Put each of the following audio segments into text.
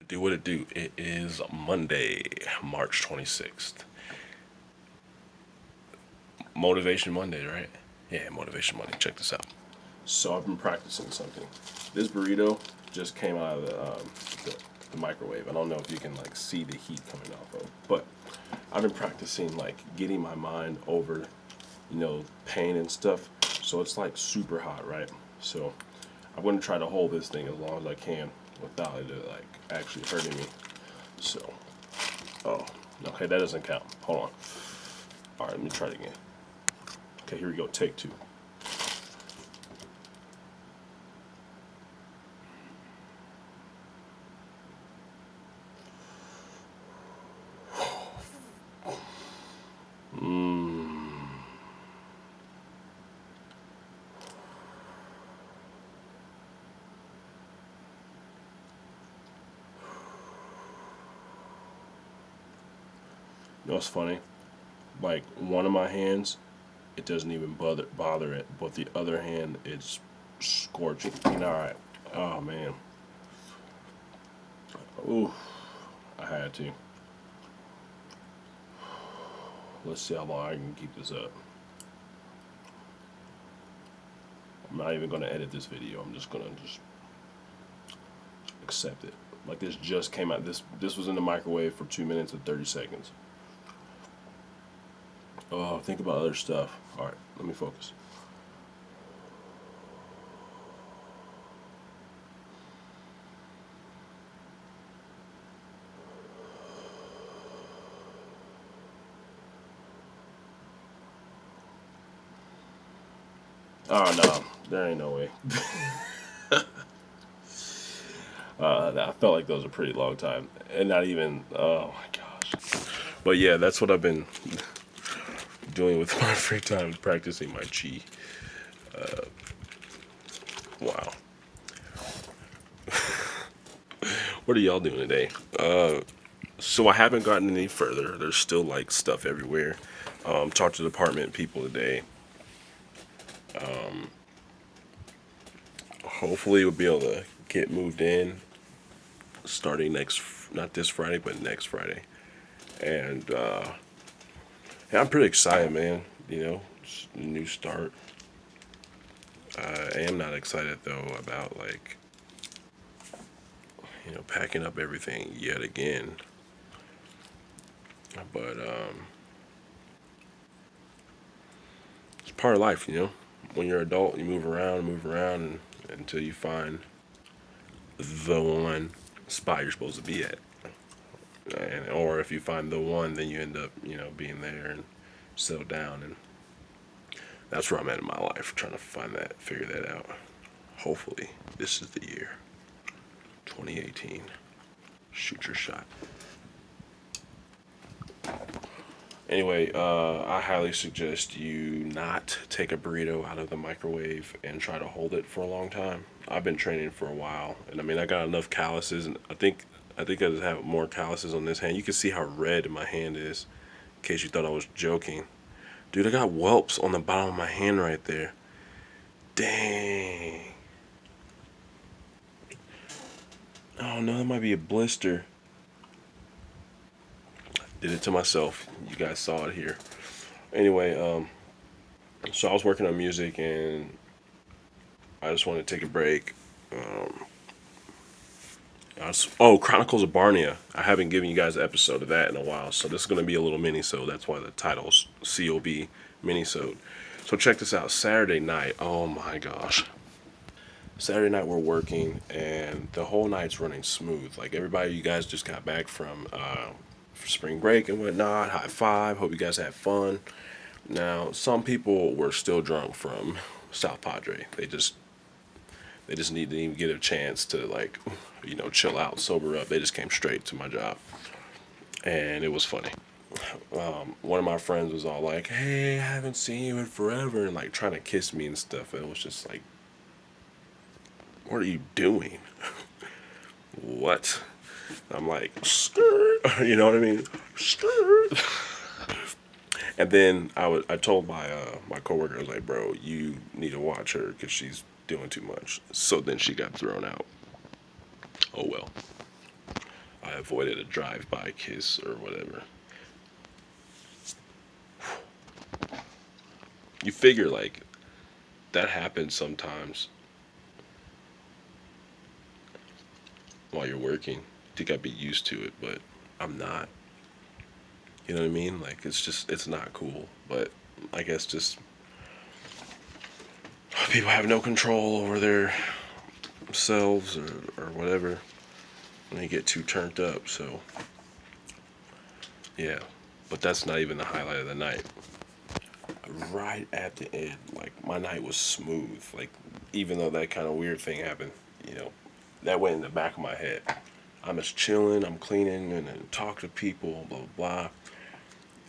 Do what it do. It is Monday, March 26th. Motivation Monday, right? Yeah, Motivation Monday. Check this out. So I've been practicing something. This burrito just came out of the microwave. I don't know if you can like see the heat coming off of, but I've been practicing like getting my mind over, pain and stuff. So it's like super hot, right? So I'm gonna try to hold this thing as long as I can without it like actually hurting me. So, oh, okay, that doesn't count. Hold on. All right, let me try it again. Okay, here we go. Take two. You know what's funny? Like one of my hands, it doesn't even bother it, but the other hand, it's scorching. All right. Oh man. Ooh, I had to. Let's see how long I can keep this up. I'm not even gonna edit this video. I'm just gonna accept it. Like this just came out. This was in the microwave for 2 minutes and 30 seconds. Oh, think about other stuff. All right, let me focus. Oh no, there ain't no way. I felt like that was a pretty long time, and not even. Oh my gosh. But yeah, that's what I've been doing with my free time, practicing my chi. Wow. What are y'all doing today? So I haven't gotten any further. There's still like stuff everywhere. Talked to department people today. Hopefully we'll be able to get moved in starting not this Friday, but next Friday. And yeah, I'm pretty excited, man. It's a new start. I am not excited though about like, packing up everything yet again. But it's part of life. When you're an adult, you move around, until you find the one spot you're supposed to be at. Or if you find the one, then you end up, being there and settle down. And that's where I'm at in my life, trying to figure that out. Hopefully, this is the year. 2018. Shoot your shot. Anyway, I highly suggest you not take a burrito out of the microwave and try to hold it for a long time. I've been training for a while, and I mean, I got enough calluses, and I think I just have more calluses on this hand. You can see how red my hand is, in case you thought I was joking. Dude, I got whelps on the bottom of my hand right there. Dang. Oh no, that might be a blister. Did it to myself. You guys saw it here. Anyway, so I was working on music and I just wanted to take a break. Chronicles of Barnea. I haven't given you guys an episode of that in a while, so this is going to be a little mini-sode. That's why the title's C.O.B. Minisode. So check this out. Saturday night. Oh my gosh. Saturday night we're working and the whole night's running smooth. Like everybody, you guys just got back from spring break and whatnot. High five. Hope you guys had fun. Now, some people were still drunk from South Padre. They just didn't even get a chance to like, chill out, sober up. They just came straight to my job, and it was funny. One of my friends was all like, "Hey, I haven't seen you in forever," and like trying to kiss me and stuff. It was just like, "What are you doing?" What? I'm like, skirt. You know what I mean? Skirt. And then I told my coworker, I was like, "Bro, you need to watch her because she's doing too much." So then she got thrown out. Oh well. avoided a drive-by kiss or whatever. You figure like that happens sometimes while you're working. I think I'd be used to it, but I'm not. You know what I mean? Like it's not cool. But I guess just people have no control over their selves or whatever when they get too turned up. So yeah, but that's not even the highlight of the night. Right at the end, like my night was smooth. Like even though that kind of weird thing happened, you know, that went in the back of my head. I'm just chilling, I'm cleaning and talk to people, blah blah blah.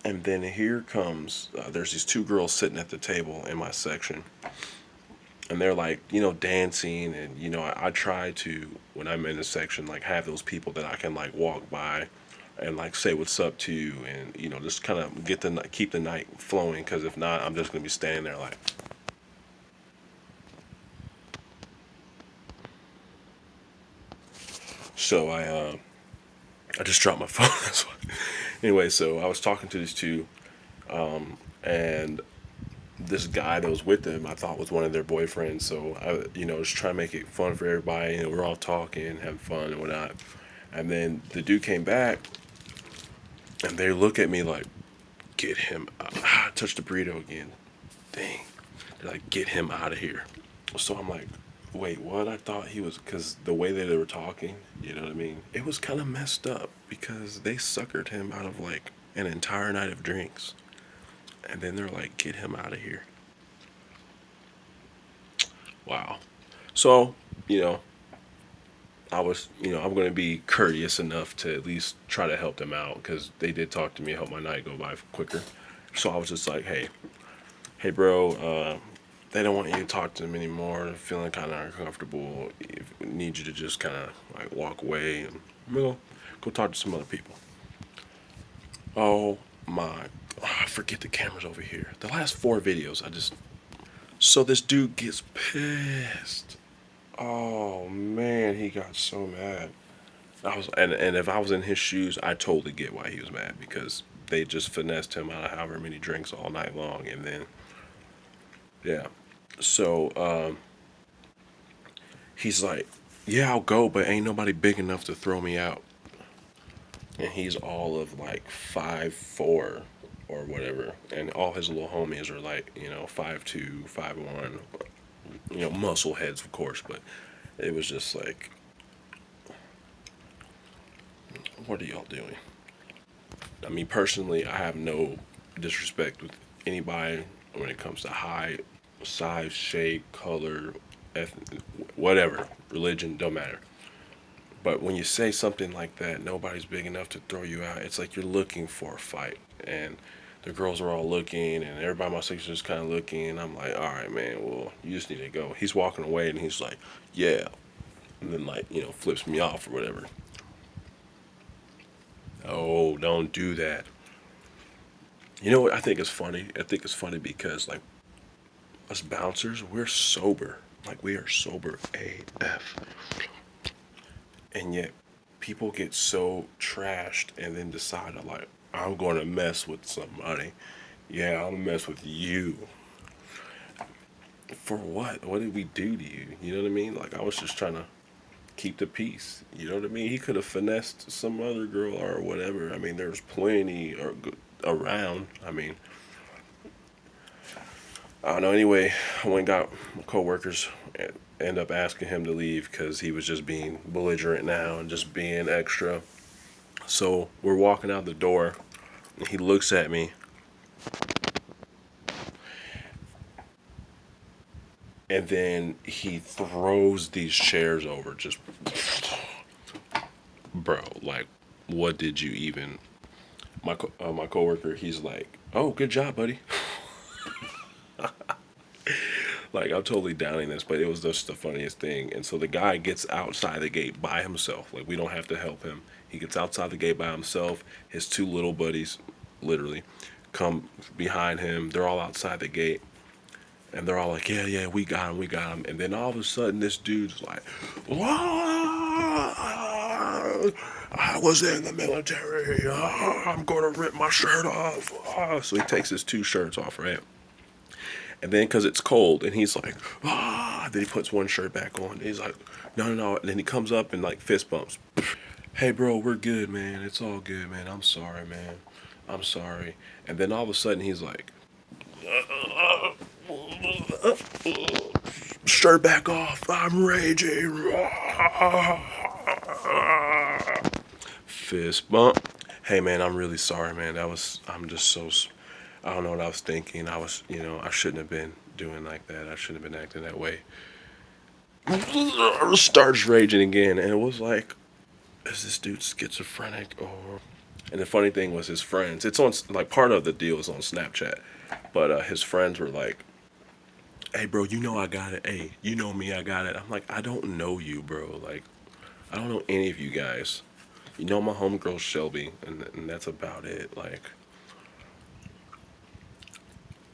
And then here comes there's these two girls sitting at the table in my section, and they're like, you know, dancing, and you know, I try to when I'm in a section like have those people that I can like walk by and like say what's up to, and you know, just kind of keep the night flowing, because if not, I'm just gonna be standing there like. So I just dropped my phone. That's why. Anyway, so I was talking to these two, and this guy that was with them I thought was one of their boyfriends. So I, you know, just trying to make it fun for everybody, and we're all talking, having fun and whatnot. And then the dude came back, and they look at me like, "Get him!" Touch the burrito again. Dang. They're like, "Get him out of here." So I'm like, "Wait, what?" I thought he was, because the way that they were talking, you know what I mean? It was kind of messed up because they suckered him out of like an entire night of drinks. And then they're like, "Get him out of here." Wow. So, you know, I'm going to be courteous enough to at least try to help them out, because they did talk to me, help my night go by quicker. So I was just like, hey, bro, they don't want you to talk to them anymore. They're feeling kind of uncomfortable. Need you to just kind of like walk away and go talk to some other people. Oh my, I forget the camera's over here. The last 4 videos, so this dude gets pissed. Oh man, he got so mad. And if I was in his shoes, I totally get why he was mad, because they just finessed him out of however many drinks all night long, and then yeah. So he's like, "Yeah, I'll go, but ain't nobody big enough to throw me out." And he's all of like 5'4" or whatever, and all his little homies are like, you know, 5'2", 5'1", you know, muscle heads, of course. But it was just like, what are y'all doing? I mean, personally, I have no disrespect with anybody when it comes to height, size, shape, color, ethnic, whatever, religion, don't matter. But when you say something like that, nobody's big enough to throw you out, it's like you're looking for a fight. And the girls are all looking, and everybody in my section is kind of looking. And I'm like, all right, man, well, you just need to go. He's walking away, and he's like, yeah. And then, like, you know, flips me off or whatever. Oh, don't do that. You know what I think is funny? I think it's funny because, like, us bouncers, we're sober. Like, we are sober AF. And yet, people get so trashed and then decide to, like, I'm going to mess with somebody. Yeah, I'm going to mess with you. For what? What did we do to you? You know what I mean? Like, I was just trying to keep the peace. You know what I mean? He could have finessed some other girl or whatever. I mean, there's plenty around. I mean, I don't know. Anyway, I went and got my coworkers. End up asking him to leave because he was just being belligerent now and just being extra. So we're walking out the door, and he looks at me, and then he throws these chairs over. Just, bro, like, what did you even? My coworker, he's like, "Oh, good job, buddy." Like, I'm totally downing this, but it was just the funniest thing. And so the guy gets outside the gate by himself. Like, we don't have to help him. He gets outside the gate by himself. His 2 little buddies, literally, come behind him. They're all outside the gate. And they're all like, yeah, yeah, we got him, we got him. And then all of a sudden, this dude's like, "Whoa!" I was in the military. I'm gonna rip my shirt off. So he takes his 2 shirts off, right? And then because it's cold, and he's like, then he puts one shirt back on. He's like, no, no, no. And then he comes up and like fist bumps. Hey, bro, we're good, man. It's all good, man. I'm sorry, man. I'm sorry. And then all of a sudden, he's like, shirt back off. I'm raging. Fist bump. Hey, man, I'm really sorry, man. I'm just so, I don't know what I was thinking. I shouldn't have been doing like that. I shouldn't have been acting that way. Starts raging again. And it was like, is this dude schizophrenic or? And the funny thing was his friends. It's on, like, part of the deal is on Snapchat, but his friends were like, "Hey, bro, you know I got it. Hey, you know me, I got it." I'm like, I don't know you, bro. Like, I don't know any of you guys. You know my homegirl Shelby, and that's about it. Like,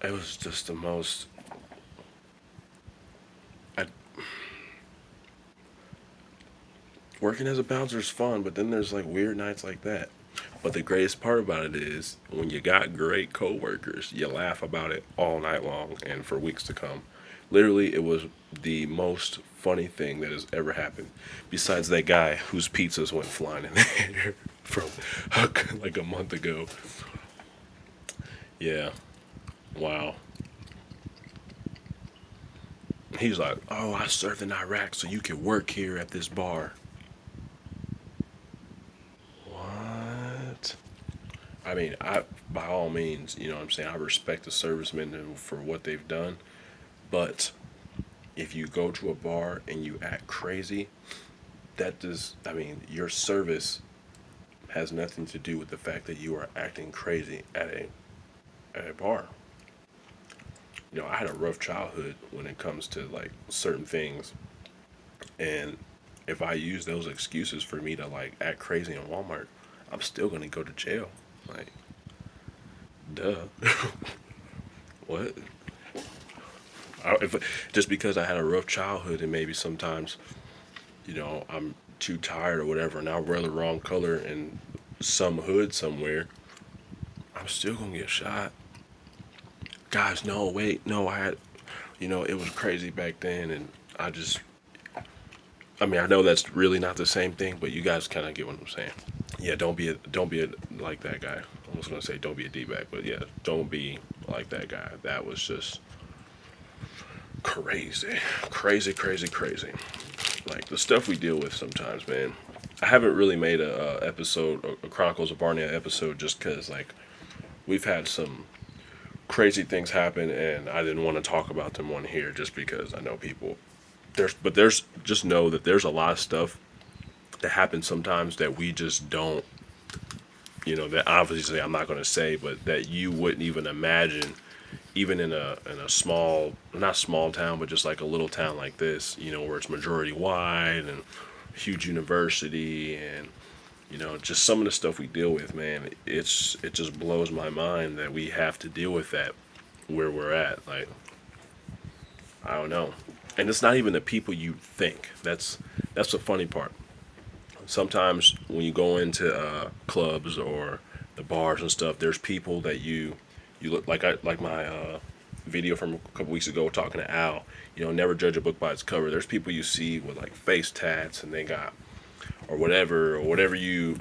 it was just the most. I, working as a bouncer is fun, but then there's like weird nights like that. But the greatest part about it is when you got great coworkers, you laugh about it all night long and for weeks to come. Literally, it was the most funny thing that has ever happened. Besides that guy whose pizzas went flying in the air from like a month ago. Yeah. Wow. He's like, "Oh, I served in Iraq, so you can work here at this bar." What? I mean, by all means, you know what I'm saying, I respect the servicemen for what they've done, but if you go to a bar and you act crazy, I mean, your service has nothing to do with the fact that you are acting crazy at a bar. I had a rough childhood when it comes to like certain things, and if I use those excuses for me to like act crazy in Walmart, I'm still gonna go to jail. Like, duh. What? Just because I had a rough childhood and maybe sometimes, I'm too tired or whatever, and I wear the wrong color in some hood somewhere, I'm still gonna get shot. Guys, no, wait, no, it was crazy back then, and I mean, I know that's really not the same thing, but you guys kind of get what I'm saying. Yeah, don't be like that guy. I was gonna say don't be a d-bag, but yeah, don't be like that guy. That was just crazy, crazy, crazy, crazy. Like the stuff we deal with sometimes, man. I haven't really made a episode, a Chronicles of Barnea episode, just because like we've had some crazy things happen, and I didn't want to talk about them on here, just because I know people. There's just know that there's a lot of stuff that happens sometimes that we just don't, that obviously I'm not going to say, but that you wouldn't even imagine, even in a small, not small town, but just like a little town like this, where it's majority white and huge university, and just some of the stuff we deal with, man. It just blows my mind that we have to deal with that where we're at. Like, I don't know, and it's not even the people you think. That's the funny part. Sometimes when you go into clubs or the bars and stuff, there's people that you look like. Like my video from a couple weeks ago talking to Al. Never judge a book by its cover. There's people you see with like face tats, and they got or whatever you.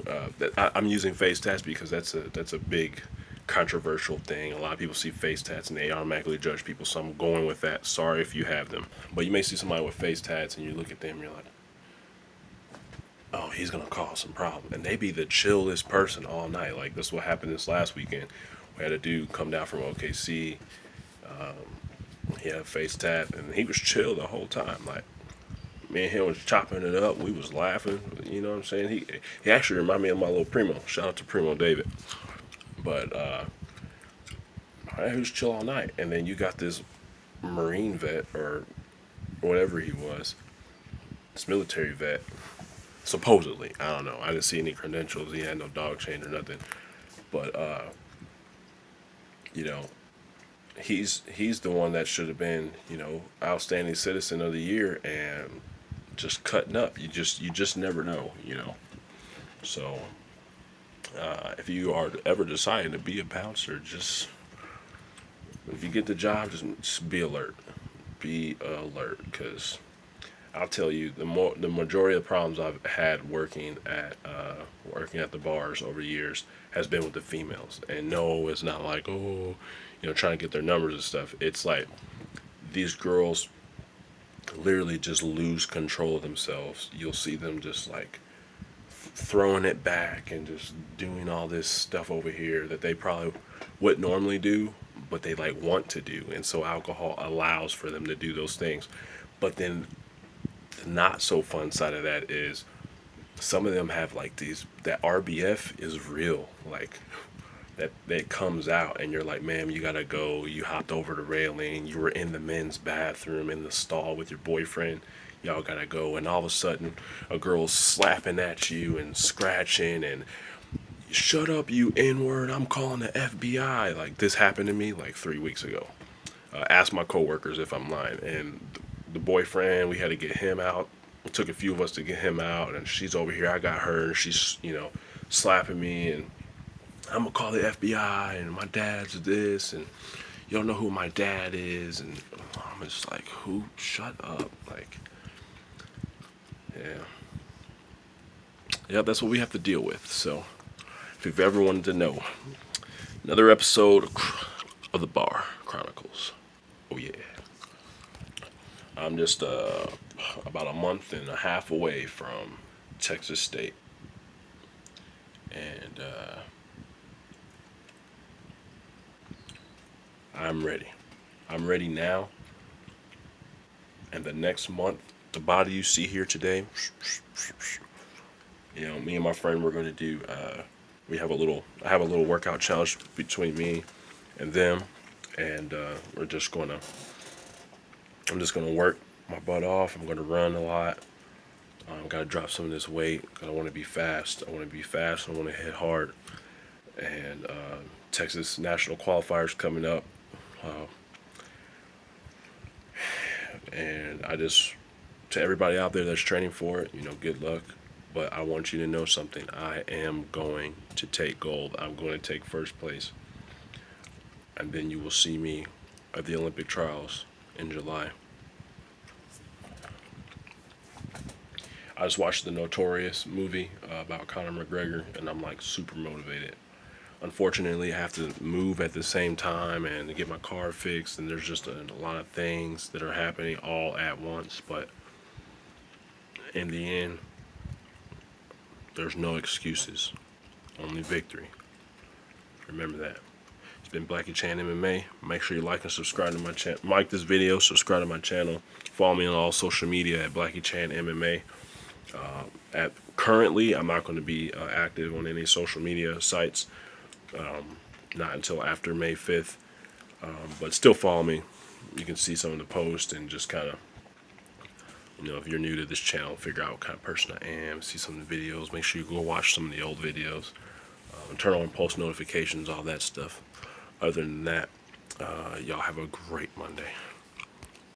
I'm using face tats because that's a big controversial thing. A lot of people see face tats and they automatically judge people. So I'm going with that. Sorry if you have them, but you may see somebody with face tats and you look at them and you're like, oh, he's gonna cause some problem, and they be the chillest person all night. Like, this is what happened this last weekend. We had a dude come down from OKC. He had a face tat, and he was chill the whole time. Like, me and him was chopping it up. We was laughing. You know what I'm saying? He actually reminded me of my little primo. Shout out to Primo David. But he was chill all night, and then you got this Marine vet or whatever he was, this military vet. Supposedly, I don't know. I didn't see any credentials. He had no dog chain or nothing. But you know, he's the one that should have been, outstanding citizen of the year, and just cutting up. You just never know. So if you are ever deciding to be a bouncer, just if you get the job, just be alert. Be alert, because I'll tell you, the majority of the problems I've had working at the bars over the years has been with the females. And no, it's not like, oh, trying to get their numbers and stuff. It's like these girls literally just lose control of themselves. You'll see them just like throwing it back and just doing all this stuff over here that they probably would normally do, but they like want to do. And so alcohol allows for them to do those things. But then the not so fun side of that is some of them have like that RBF is real, like that comes out, and you're like, ma'am, you gotta go. You hopped over the railing, you were in the men's bathroom in the stall with your boyfriend, y'all gotta go. And all of a sudden a girl's slapping at you and scratching and, shut up, you N-word, I'm calling the FBI. Like, this happened to me like 3 weeks ago. Ask my coworkers if I'm lying. And the boyfriend, we had to get him out. It took a few of us to get him out, and she's over here. I got her, and she's, slapping me, and I'm gonna call the FBI, and my dad's this, and you don't know who my dad is, and I'm just like, who? Shut up, like, yeah. Yep, that's what we have to deal with. So, if you've ever wanted to know, another episode of the Bar Chronicles. Oh yeah. I'm just about a month and a half away from Texas State. And I'm ready. I'm ready now. And the next month, the body you see here today, me and my friend, we're going to do, I have a little workout challenge between me and them. And I'm just going to work my butt off. I'm going to run a lot. Got to drop some of this weight. I want to be fast. I want to hit hard. And Texas national qualifiers coming up. And to everybody out there that's training for it, good luck. But I want you to know something. I am going to take gold. I'm going to take first place. And then you will see me at the Olympic trials in July. I just watched the Notorious movie about Conor McGregor, and I'm like super motivated. Unfortunately, I have to move at the same time and get my car fixed, and there's just a lot of things that are happening all at once. But in the end, there's no excuses, only victory. Remember that. It's been Blackie Chan MMA. Make sure you like and subscribe to my channel. Like this video, subscribe to my channel. Follow me on all social media at Blackie Chan MMA. Currently, I'm not going to be active on any social media sites. Not until after May 5th. But still follow me. You can see some of the posts and just kind of, if you're new to this channel, figure out what kind of person I am, see some of the videos. Make sure you go watch some of the old videos. Turn on post notifications, all that stuff. Other than that, y'all have a great Monday.